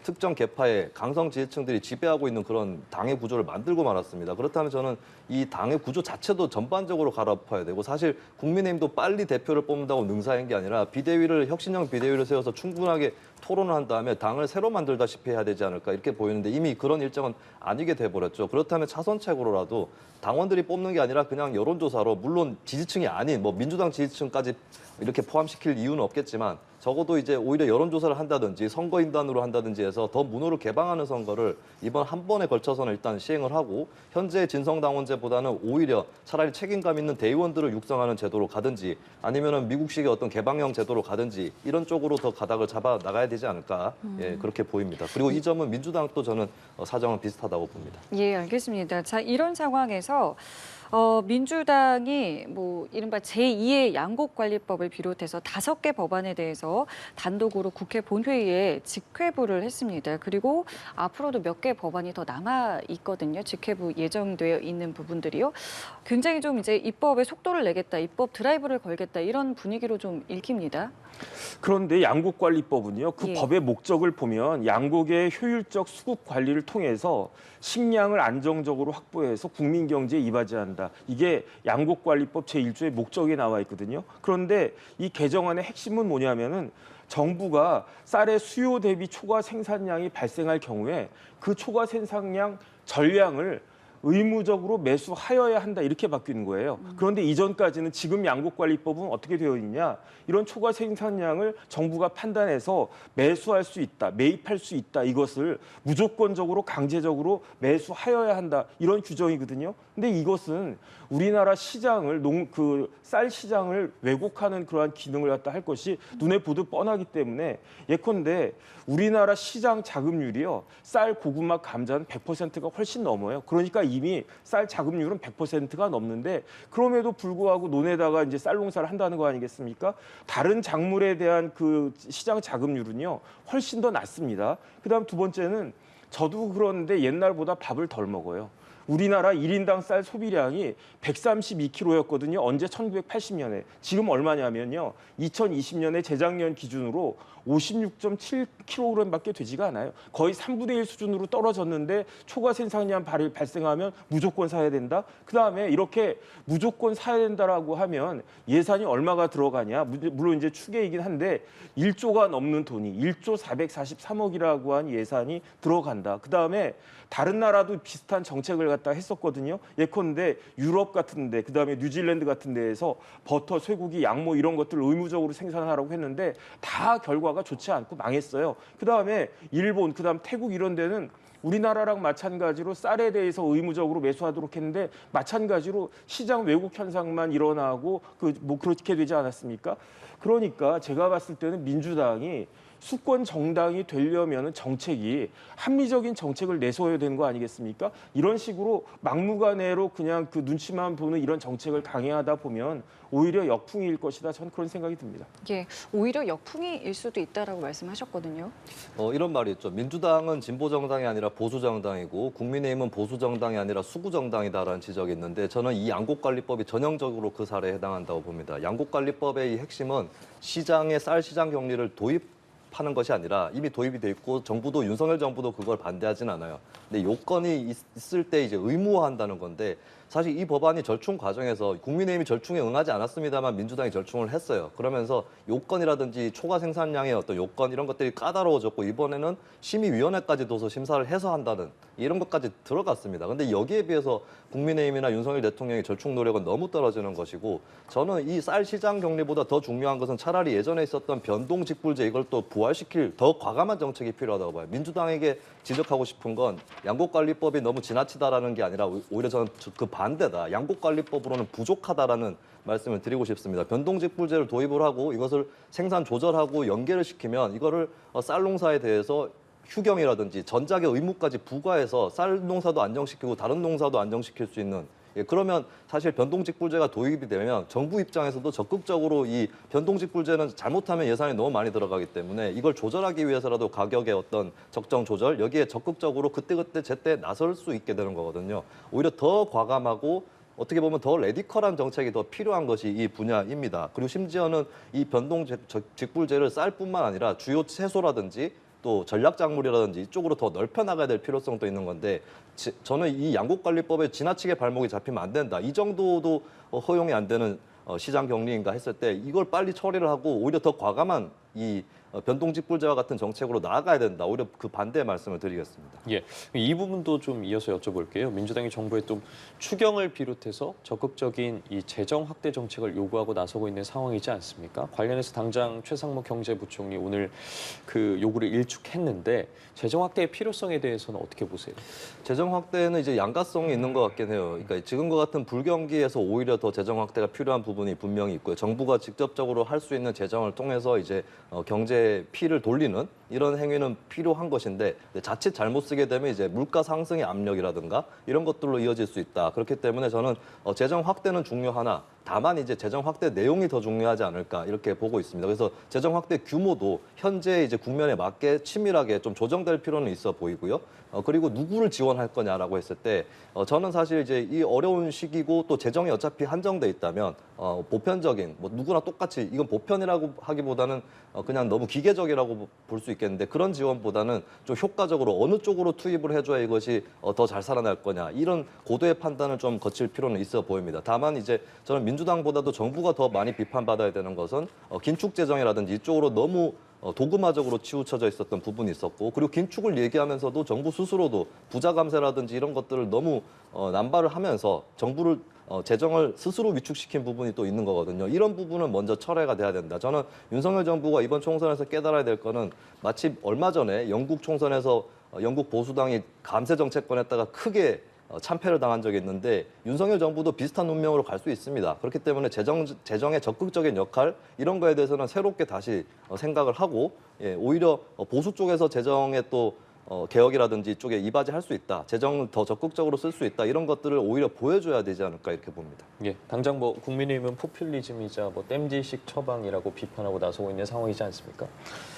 특정 계파의 강성 지지층들이 지배하고 있는 그런 당의 구조를 만들고 말았습니다. 그렇다면 저는 이 당의 구조 자체도 전반적으로 갈아엎어야 되고, 사실 국민의힘도 빨리 대표를 뽑는다고 능사한 게 아니라 혁신형 비대위를 세워서 충분하게 토론을 한 다음에 당을 새로 만들다시피 해야 되지 않을까 이렇게 보이는데, 이미 그런 일정은 아니게 돼버렸죠. 그렇다면 차선책으로라도 당원들이 뽑는 게 아니라 그냥 여론조사로, 물론 지지층이 아닌 민주당 지지층까지 이렇게 포함시킬 이유는 없겠지만 적어도 이제 오히려 여론조사를 한다든지 선거인단으로 한다든지 해서 더 문호를 개방하는 선거를 이번 한 번에 걸쳐서는 일단 시행을 하고 현재 진성당원제보다는 오히려 차라리 책임감 있는 대의원들을 육성하는 제도로 가든지 아니면은 미국식의 어떤 개방형 제도로 가든지 이런 쪽으로 더 가닥을 잡아 나가야 되지 않을까 예, 그렇게 보입니다. 그리고 이 점은 민주당도 저는 사정은 비슷하다고 봅니다. 예, 알겠습니다. 자, 이런 상황에서 민주당이 뭐 이른바 제2의 양곡관리법을 비롯해서 5개 법안에 대해서 단독으로 국회 본회의에 직회부를 했습니다. 그리고 앞으로도 몇 개 법안이 더 남아 있거든요. 직회부 예정되어 있는 부분들이요. 굉장히 좀 이제 입법에 속도를 내겠다, 입법 드라이브를 걸겠다 이런 분위기로 좀 읽힙니다. 그런데 양곡관리법은요. 그 예. 법의 목적을 보면 양곡의 효율적 수급 관리를 통해서 식량을 안정적으로 확보해서 국민 경제에 이바지한다. 이게 양곡관리법 제1조의 목적에 나와 있거든요. 그런데 이 개정안의 핵심은 뭐냐면은 정부가 쌀의 수요 대비 초과 생산량이 발생할 경우에 그 초과 생산량 전량을 의무적으로 매수하여야 한다 이렇게 바뀌는 거예요. 그런데 이전까지는 지금 양곡관리법은 어떻게 되어 있냐. 이런 초과 생산량을 정부가 판단해서 매수할 수 있다, 매입할 수 있다. 이것을 무조건적으로 강제적으로 매수하여야 한다. 이런 규정이거든요. 근데 이것은 우리나라 시장을 쌀 시장을 왜곡하는 그러한 기능을 갖다 할 것이 눈에 보듯 뻔하기 때문에 예컨대 우리나라 시장 자금률이요. 쌀, 고구마, 감자는 100%가 훨씬 넘어요. 그러니까 이미 쌀 자금률은 100%가 넘는데 그럼에도 불구하고 논에다가 이제 쌀 농사를 한다는 거 아니겠습니까? 다른 작물에 대한 그 시장 자금률은요. 훨씬 더 낮습니다. 그다음 두 번째는 저도 그런데 옛날보다 밥을 덜 먹어요. 우리나라 1인당 쌀 소비량이 132kg였거든요. 언제 1980년에. 지금 얼마냐면요. 2020년에 재작년 기준으로 56.7kg밖에 되지가 않아요. 거의 3분의 1 수준으로 떨어졌는데 초과 생산량 발생하면 무조건 사야 된다. 그다음에 이렇게 무조건 사야 된다라고 하면 예산이 얼마가 들어가냐. 물론 이제 추계이긴 한데 1조가 넘는 돈이 1조 443억이라고 한 예산이 들어간다. 그다음에 다른 나라도 비슷한 정책을 갖다 했었거든요. 예컨대 유럽 같은데 그다음에 뉴질랜드 같은 데에서 버터, 쇠고기, 양모 이런 것들을 의무적으로 생산하라고 했는데 다 결과가 좋지 않고 망했어요. 그다음에 일본, 그다음 태국 이런 데는 우리나라랑 마찬가지로 쌀에 대해서 의무적으로 매수하도록 했는데 마찬가지로 시장 왜곡 현상만 일어나고 그렇게 되지 않았습니까? 그러니까 제가 봤을 때는 민주당이 수권 정당이 되려면 정책이 합리적인 정책을 내세워야 되는 거 아니겠습니까? 이런 식으로 막무가내로 그냥 그 눈치만 보는 이런 정책을 강행하다 보면 오히려 역풍일 것이다. 저는 그런 생각이 듭니다. 예, 오히려 역풍이일 수도 있다라고 말씀하셨거든요. 이런 말이 있죠. 민주당은 진보 정당이 아니라 보수 정당이고 국민의힘은 보수 정당이 아니라 수구 정당이다라는 지적이 있는데 저는 이 양곡관리법이 전형적으로 그 사례에 해당한다고 봅니다. 양곡관리법의 이 핵심은 시장의 쌀 시장 격리를 도입하는 것이 아니라 이미 도입이 돼 있고 정부도 윤석열 정부도 그걸 반대하진 않아요. 근데 요건이 있을 때 이제 의무화한다는 건데 사실 이 법안이 절충 과정에서 국민의힘이 절충에 응하지 않았습니다만 민주당이 절충을 했어요. 그러면서 요건이라든지 초과 생산량의 어떤 요건 이런 것들이 까다로워졌고 이번에는 심의위원회까지 둬서 심사를 해서 한다는 이런 것까지 들어갔습니다. 근데 여기에 비해서 국민의힘이나 윤석열 대통령의 절충 노력은 너무 떨어지는 것이고 저는 이 쌀 시장 격리보다 더 중요한 것은 차라리 예전에 있었던 변동직불제 이걸 또 부활시킬 더 과감한 정책이 필요하다고 봐요. 민주당에게 지적하고 싶은 건 양곡관리법이 너무 지나치다라는 게 아니라 오히려 저는 그 반대다. 양곡관리법으로는 부족하다라는 말씀을 드리고 싶습니다. 변동직불제를 도입을 하고 이것을 생산 조절하고 연계를 시키면 이거를 쌀 농사에 대해서 휴경이라든지 전작의 의무까지 부과해서 쌀 농사도 안정시키고 다른 농사도 안정시킬 수 있는 그러면 사실 변동직불제가 도입이 되면 정부 입장에서도 적극적으로 이 변동직불제는 잘못하면 예산이 너무 많이 들어가기 때문에 이걸 조절하기 위해서라도 가격의 어떤 적정 조절 여기에 적극적으로 그때그때 제때 나설 수 있게 되는 거거든요. 오히려 더 과감하고 어떻게 보면 더 레디컬한 정책이 더 필요한 것이 이 분야입니다. 그리고 심지어는 이 변동직불제를 쌀뿐만 아니라 주요 채소라든지 또 전략작물이라든지 이쪽으로 더 넓혀 나가야 될 필요성도 있는 건데 저는 이 양곡관리법에 지나치게 발목이 잡히면 안 된다. 이 정도도 허용이 안 되는 시장 격리인가 했을 때 이걸 빨리 처리를 하고 오히려 더 과감한 이 변동직불제와 같은 정책으로 나아가야 된다. 오히려 그 반대의 말씀을 드리겠습니다. 예, 이 부분도 좀 이어서 여쭤볼게요. 민주당이 정부에 좀 추경을 비롯해서 적극적인 이 재정 확대 정책을 요구하고 나서고 있는 상황이지 않습니까? 관련해서 당장 최상무 경제부총리 오늘 그 요구를 일축했는데 재정 확대의 필요성에 대해서는 어떻게 보세요? 재정 확대는 이제 양가성이 있는 것 같긴 해요. 그러니까 지금과 같은 불경기에서 오히려 더 재정 확대가 필요한 부분이 분명히 있고요. 정부가 직접적으로 할 수 있는 재정을 통해서 이제 경제 피를 돌리는 이런 행위는 필요한 것인데 자칫 잘못 쓰게 되면 이제 물가 상승의 압력이라든가 이런 것들로 이어질 수 있다. 그렇기 때문에 저는 재정 확대는 중요하나 다만 이제 재정 확대 내용이 더 중요하지 않을까 이렇게 보고 있습니다. 그래서 재정 확대 규모도 현재 이제 국면에 맞게 치밀하게 좀 조정될 필요는 있어 보이고요. 그리고 누구를 지원할 거냐라고 했을 때 저는 사실 이제 이 어려운 시기고 또 재정이 어차피 한정돼 있다면 보편적인 뭐 누구나 똑같이 이건 보편이라고 하기보다는 그냥 너무 기계적이라고 볼 수 있겠는데 그런 지원보다는 좀 효과적으로 어느 쪽으로 투입을 해줘야 이것이 더 잘 살아날 거냐 이런 고도의 판단을 좀 거칠 필요는 있어 보입니다. 다만 이제 저는 민주당보다도 정부가 더 많이 비판받아야 되는 것은 긴축 재정이라든지 이쪽으로 너무 도구마적으로 치우쳐져 있었던 부분이 있었고 그리고 긴축을 얘기하면서도 정부 스스로도 부자 감세라든지 이런 것들을 너무 남발을 하면서 정부를 재정을 스스로 위축시킨 부분이 또 있는 거거든요. 이런 부분은 먼저 철회가 돼야 된다. 저는 윤석열 정부가 이번 총선에서 깨달아야 될 거는 마치 얼마 전에 영국 총선에서 영국 보수당이 감세 정책권 했다가 크게 참패를 당한 적이 있는데 윤석열 정부도 비슷한 운명으로 갈 수 있습니다. 그렇기 때문에 재정의 적극적인 역할 이런 거에 대해서는 새롭게 다시 생각을 하고 오히려 보수 쪽에서 재정에 또 개혁이라든지 이쪽에 이바지할 수 있다. 재정을 더 적극적으로 쓸 수 있다. 이런 것들을 오히려 보여줘야 되지 않을까 이렇게 봅니다. 예, 당장 뭐 국민의힘은 포퓰리즘이자 뭐 땜질식 처방이라고 비판하고 나서고 있는 상황이지 않습니까?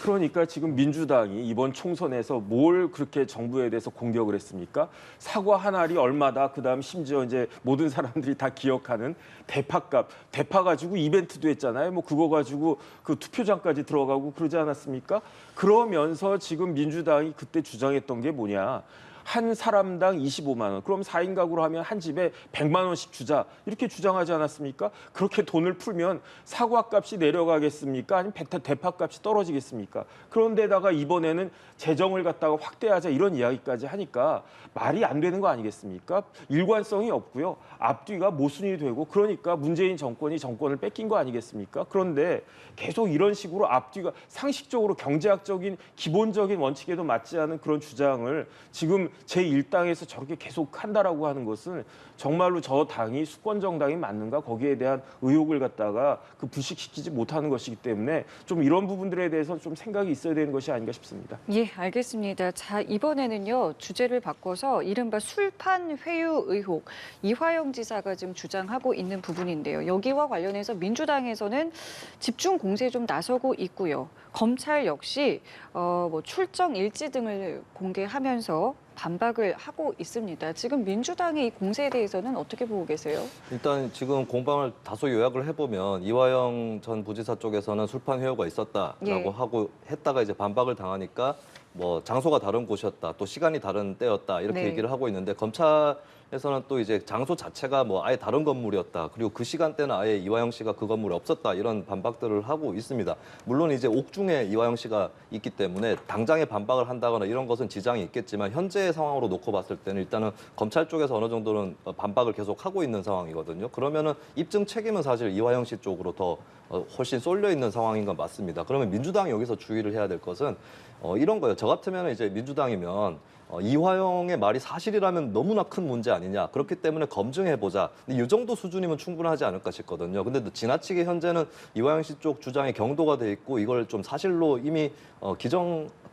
그러니까 지금 민주당이 이번 총선에서 뭘 그렇게 정부에 대해서 공격을 했습니까? 사과 한 알이 얼마다, 그다음 심지어 이제 모든 사람들이 다 기억하는 대파값, 대파 가지고 이벤트도 했잖아요. 뭐 그거 가지고 그 투표장까지 들어가고 그러지 않았습니까? 그러면서 지금 민주당이 그때 주장했던 게 뭐냐? 한 사람당 25만 원. 그럼 4인 가구로 하면 한 집에 100만 원씩 주자. 이렇게 주장하지 않았습니까? 그렇게 돈을 풀면 사과값이 내려가겠습니까? 아니면 대파값이 떨어지겠습니까? 그런데다가 이번에는 재정을 갖다가 확대하자 이런 이야기까지 하니까 말이 안 되는 거 아니겠습니까? 일관성이 없고요. 앞뒤가 모순이 되고 그러니까 문재인 정권이 정권을 뺏긴 거 아니겠습니까? 그런데 계속 이런 식으로 앞뒤가 상식적으로 경제학적인 기본적인 원칙에도 맞지 않은 그런 주장을 지금 제1당에서 저렇게 계속 한다라고 하는 것은 정말로 저 당이 수권 정당이 맞는가 거기에 대한 의혹을 갖다가 그 불식시키지 못하는 것이기 때문에 좀 이런 부분들에 대해서 좀 생각이 있어야 되는 것이 아닌가 싶습니다. 예, 알겠습니다. 자, 이번에는요, 주제를 바꿔서 이른바 술판 회유 의혹, 이화영 지사가 지금 주장하고 있는 부분인데요. 여기와 관련해서 민주당에서는 집중 공세에 좀 나서고 있고요. 검찰 역시 뭐 출정 일지 등을 공개하면서 반박을 하고 있습니다. 지금 민주당의 이 공세에 대해서는 어떻게 보고 계세요? 일단 지금 공방을 다소 요약을 해보면 이화영 전 부지사 쪽에서는 술판 회유가 있었다라고 예. 하고 했다가 이제 반박을 당하니까 뭐 장소가 다른 곳이었다, 또 시간이 다른 때였다 이렇게 네. 얘기를 하고 있는데 검찰에서는 또 이제 장소 자체가 뭐 아예 다른 건물이었다, 그리고 그 시간대는 아예 이화영 씨가 그 건물에 없었다 이런 반박들을 하고 있습니다. 물론 이제 옥중에 이화영 씨가 있기 때문에 당장에 반박을 한다거나 이런 것은 지장이 있겠지만 현재의 상황으로 놓고 봤을 때는 일단은 검찰 쪽에서 어느 정도는 반박을 계속 하고 있는 상황이거든요. 그러면은 입증 책임은 사실 이화영 씨 쪽으로 더 훨씬 쏠려 있는 상황인 건 맞습니다. 그러면 민주당이 여기서 주의를 해야 될 것은 이런 거예요. 저 같으면 이제 민주당이면 이화영의 말이 사실이라면 너무나 큰 문제 아니냐. 그렇기 때문에 검증해보자. 근데 이 정도 수준이면 충분하지 않을까 싶거든요. 근데 지나치게 현재는 이화영 씨 쪽 주장에 경도가 돼 있고 이걸 좀 사실로 이미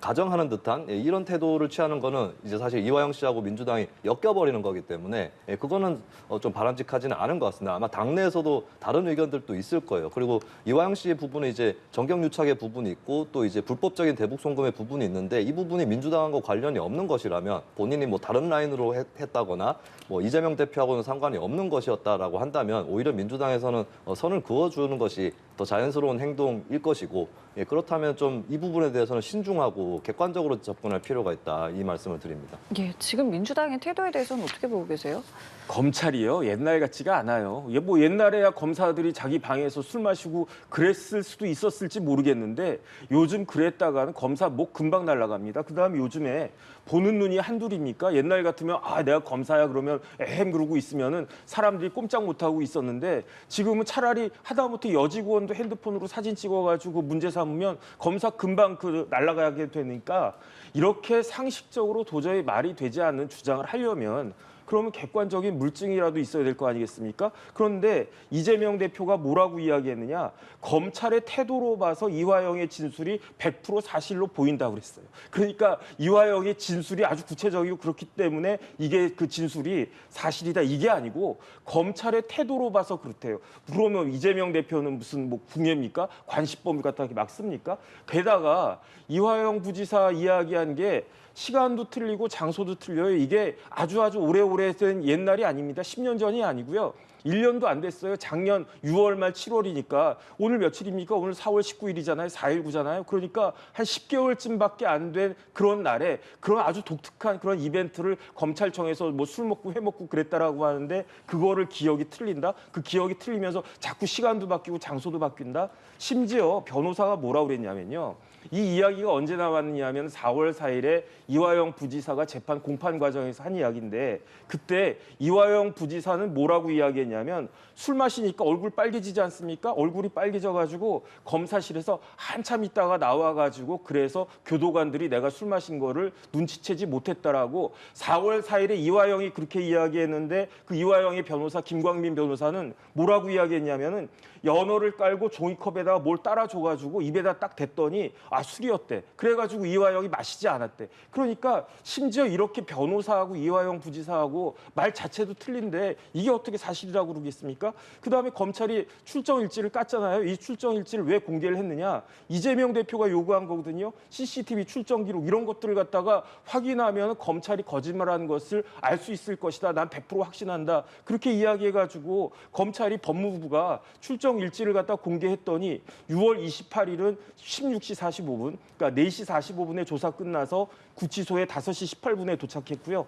가정하는 듯한 이런 태도를 취하는 거는 이제 사실 이화영 씨하고 민주당이 엮여버리는 거기 때문에 그거는 좀 바람직하지는 않은 것 같습니다. 아마 당내에서도 다른 의견들도 있을 거예요. 그리고 이화영 씨의 부분은 이제 정경유착의 부분이 있고 또 이제 불법적인 대북 송금의 부분이 있는데 이 부분이 민주당과 관련이 없는 것이라면 본인이 뭐 다른 라인으로 했다거나 뭐 이재명 대표하고는 상관이 없는 것이었다라고 한다면 오히려 민주당에서는 선을 그어주는 것이 더 자연스러운 행동일 것이고 예, 그렇다면 좀 이 부분에 대해서는 신중하고 객관적으로 접근할 필요가 있다 이 말씀을 드립니다. 예, 지금 민주당의 태도에 대해서는 어떻게 보고 계세요? 검찰이요 옛날 같지가 않아요. 뭐 옛날에야 검사들이 자기 방에서 술 마시고 그랬을 수도 있었을지 모르겠는데 요즘 그랬다가는 검사 목 금방 날아갑니다. 그다음에 요즘에 보는 눈이 한둘입니까? 옛날 같으면 아 내가 검사야 그러면 에헴 그러고 있으면은 사람들이 꼼짝 못하고 있었는데 지금은 차라리 하다못해 여직원도 핸드폰으로 사진 찍어가지고 문제 삼으면 검사 금방 그 날아가게 되니까 이렇게 상식적으로 도저히 말이 되지 않는 주장을 하려면 그러면 객관적인 물증이라도 있어야 될 거 아니겠습니까? 그런데 이재명 대표가 뭐라고 이야기했느냐? 검찰의 태도로 봐서 이화영의 진술이 100% 사실로 보인다고 그랬어요. 그러니까 이화영의 진술이 아주 구체적이고 그렇기 때문에 이게 그 진술이 사실이다 이게 아니고 검찰의 태도로 봐서 그렇대요. 그러면 이재명 대표는 무슨 뭐 궁예입니까? 관시법 갖다 막 씁니까? 게다가 이화영 부지사 이야기한 게 시간도 틀리고 장소도 틀려요. 이게 아주 오래오래 된 옛날이 아닙니다. 10년 전이 아니고요. 1년도 안 됐어요. 작년 6월 말 7월이니까 오늘 며칠입니까? 오늘 4월 19일이잖아요. 4.19잖아요. 그러니까 한 10개월쯤밖에 안 된 그런 날에 그런 아주 독특한 그런 이벤트를 검찰청에서 뭐 술 먹고 회 먹고 그랬다라고 하는데 그거를 기억이 틀린다? 그 기억이 틀리면서 자꾸 시간도 바뀌고 장소도 바뀐다? 심지어 변호사가 뭐라고 그랬냐면요. 이 이야기가 언제 나왔느냐 하면 4월 4일에 이화영 부지사가 재판 공판 과정에서 한 이야기인데 그때 이화영 부지사는 뭐라고 이야기했냐면 술 마시니까 얼굴 빨개지지 않습니까? 얼굴이 빨개져가지고 검사실에서 한참 있다가 나와가지고 그래서 교도관들이 내가 술 마신 거를 눈치채지 못했다라고 4월 4일에 이화영이 그렇게 이야기했는데 그 이화영의 변호사 김광민 변호사는 뭐라고 이야기했냐면은 연어를 깔고 종이컵에다가 뭘 따라줘가지고 입에다 딱 댔더니 아 술이었대. 그래가지고 이화영이 마시지 않았대. 그러니까 심지어 이렇게 변호사하고 이화영 부지사하고 말 자체도 틀린데 이게 어떻게 사실이라고 그러겠습니까? 그다음에 검찰이 출정 일지를 깠잖아요. 이 출정 일지를 왜 공개를 했느냐? 이재명 대표가 요구한 거거든요. CCTV 출정 기록 이런 것들을 갖다가 확인하면 검찰이 거짓말하는 것을 알 수 있을 것이다. 난 100% 확신한다. 그렇게 이야기해가지고 검찰이 법무부가 출정 일지를 갖다 공개했더니 6월 28일은 16시 45분, 그러니까 4시 45분에 조사 끝나서 구치소에 5시 18분에 도착했고요.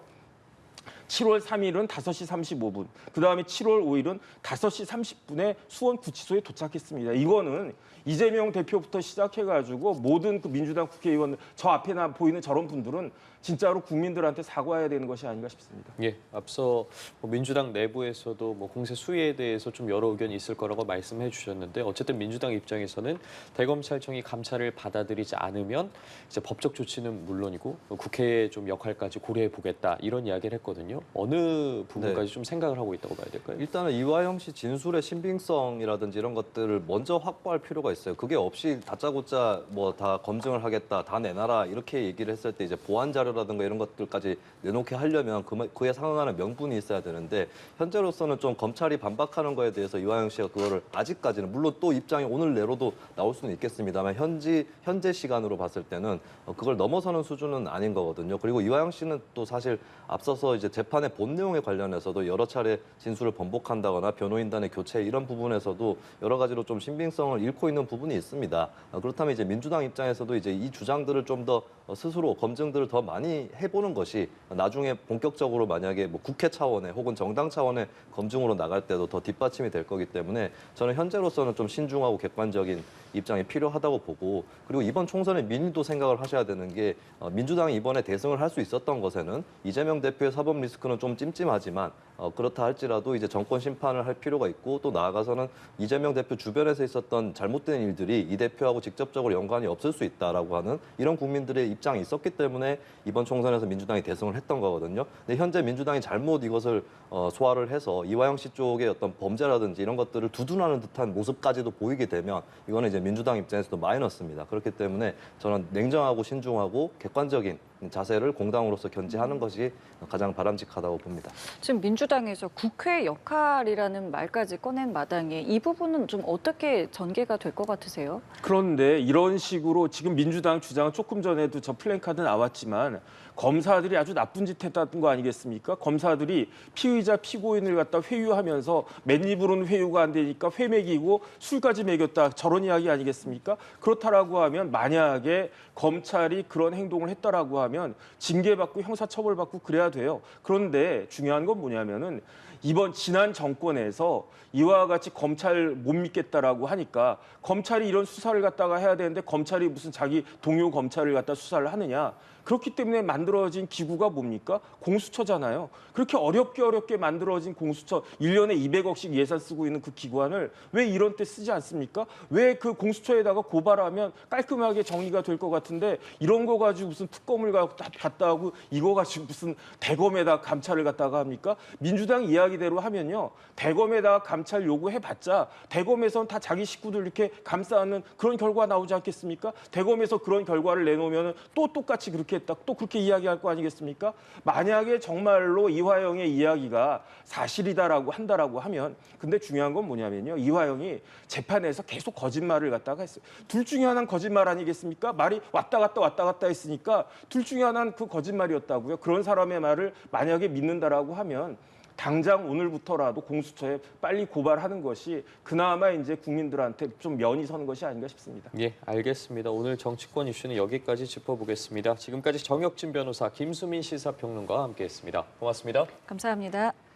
7월 3일은 5시 35분, 그 다음에 7월 5일은 5시 30분에 수원 구치소에 도착했습니다. 이거는 이재명 대표부터 시작해가지고 모든 그 민주당 국회의원 저 앞에 보이는 저런 분들은 진짜로 국민들한테 사과해야 되는 것이 아닌가 싶습니다. 예, 앞서 뭐 민주당 내부에서도 뭐 공세 수위에 대해서 좀 여러 의견이 있을 거라고 말씀해 주셨는데 어쨌든 민주당 입장에서는 대검찰청이 감찰을 받아들이지 않으면 이제 법적 조치는 물론이고 국회의 좀 역할까지 고려해 보겠다 이런 이야기를 했거든요. 어느 부분까지 좀 생각을 하고 있다고 봐야 될까요? 일단은 이화영 씨 진술의 신빙성이라든지 이런 것들을 먼저 확보할 필요가 있어요. 그게 없이 다짜고짜 뭐 다 검증을 하겠다, 다 내놔라 이렇게 얘기를 했을 때 이제 보완 자료라든가 이런 것들까지 내놓게 하려면 그에 상응하는 명분이 있어야 되는데 현재로서는 좀 검찰이 반박하는 거에 대해서 이화영 씨가 그거를 아직까지는 물론 또 입장이 오늘 내로도 나올 수는 있겠습니다만 현재 시간으로 봤을 때는 그걸 넘어서는 수준은 아닌 거거든요. 그리고 이화영 씨는 또 사실 앞서서 이제 재판의 본 내용에 관련해서도 여러 차례 진술을 번복한다거나 변호인단의 교체 이런 부분에서도 여러 가지로 좀 신빙성을 잃고 있는 부분이 있습니다. 그렇다면 이제 민주당 입장에서도 이제 이 주장들을 좀 더 스스로 검증들을 더 많이 해보는 것이 나중에 본격적으로 만약에 뭐 국회 차원의 혹은 정당 차원의 검증으로 나갈 때도 더 뒷받침이 될 거기 때문에 저는 현재로서는 좀 신중하고 객관적인 입장이 필요하다고 보고 그리고 이번 총선에 민의도 생각을 하셔야 되는 게 민주당이 이번에 대승을 할 수 있었던 것에는 이재명 대표의 사법 리스크는 좀 찜찜하지만 그렇다 할지라도 이제 정권 심판을 할 필요가 있고 또 나아가서는 이재명 대표 주변에서 있었던 잘못된 일들이 이 대표하고 직접적으로 연관이 없을 수 있다라고 하는 이런 국민들의 입장이 있었기 때문에 이번 총선에서 민주당이 대승을 했던 거거든요. 근데 현재 민주당이 잘못 이것을 소화를 해서 이화영 씨 쪽의 어떤 범죄라든지 이런 것들을 두둔하는 듯한 모습까지도 보이게 되면 이거는 이제 민주당 입장에서도 마이너스입니다. 그렇기 때문에 저는 냉정하고 신중하고 객관적인 자세를 공당으로서 견지하는 것이 가장 바람직하다고 봅니다. 지금 민주당에서 국회 역할이라는 말까지 꺼낸 마당에 이 부분은 좀 어떻게 전개가 될 것 같으세요? 그런데 이런 식으로 지금 민주당 주장은 조금 전에도 저 플랜카드 나왔지만 검사들이 아주 나쁜 짓 했다는 거 아니겠습니까? 검사들이 피의자 피고인을 갖다 회유하면서 맨입으로는 회유가 안 되니까 회 먹이고 술까지 먹였다 저런 이야기 아니겠습니까? 그렇다라고 하면 만약에 검찰이 그런 행동을 했다라고 하면 징계받고 형사처벌받고 그래야 돼요. 그런데 중요한 건 뭐냐면은 이번 지난 정권에서 이와 같이 검찰 못 믿겠다라고 하니까 검찰이 이런 수사를 갖다가 해야 되는데 검찰이 무슨 자기 동료 검찰을 갖다 수사를 하느냐. 그렇기 때문에 만들어진 기구가 뭡니까? 공수처잖아요. 그렇게 어렵게 만들어진 공수처 1년에 200억씩 예산 쓰고 있는 그 기관을 왜 이런 때 쓰지 않습니까? 왜 그 공수처에다가 고발하면 깔끔하게 정리가 될 것 같은데 이런 거 가지고 무슨 특검을 갖다 하고 이거 가지고 무슨 대검에다 감찰을 갖다가 합니까? 민주당 이야기대로 하면요. 대검에다가 감찰 요구해봤자 대검에서는 다 자기 식구들 이렇게 감싸는 그런 결과 나오지 않겠습니까? 대검에서 그런 결과를 내놓으면 또 똑같이 그렇게 했다. 또 그렇게 이야기할 거 아니겠습니까? 만약에 정말로 이화영의 이야기가 사실이다라고 한다라고 하면 근데 중요한 건 뭐냐면요. 이화영이 재판에서 계속 거짓말을 갖다가 했어요. 둘 중에 하나는 거짓말 아니겠습니까? 말이 왔다 갔다 했으니까 둘 중에 하나는 그 거짓말이었다고요. 그런 사람의 말을 만약에 믿는다라고 하면 당장 오늘부터라도 공수처에 빨리 고발하는 것이 그나마 이제 국민들한테 좀 면이 서는 것이 아닌가 싶습니다. 예, 알겠습니다. 오늘 정치권 이슈는 여기까지 짚어보겠습니다. 지금까지 정혁진 변호사, 김수민 시사평론가와 함께했습니다. 고맙습니다. 감사합니다.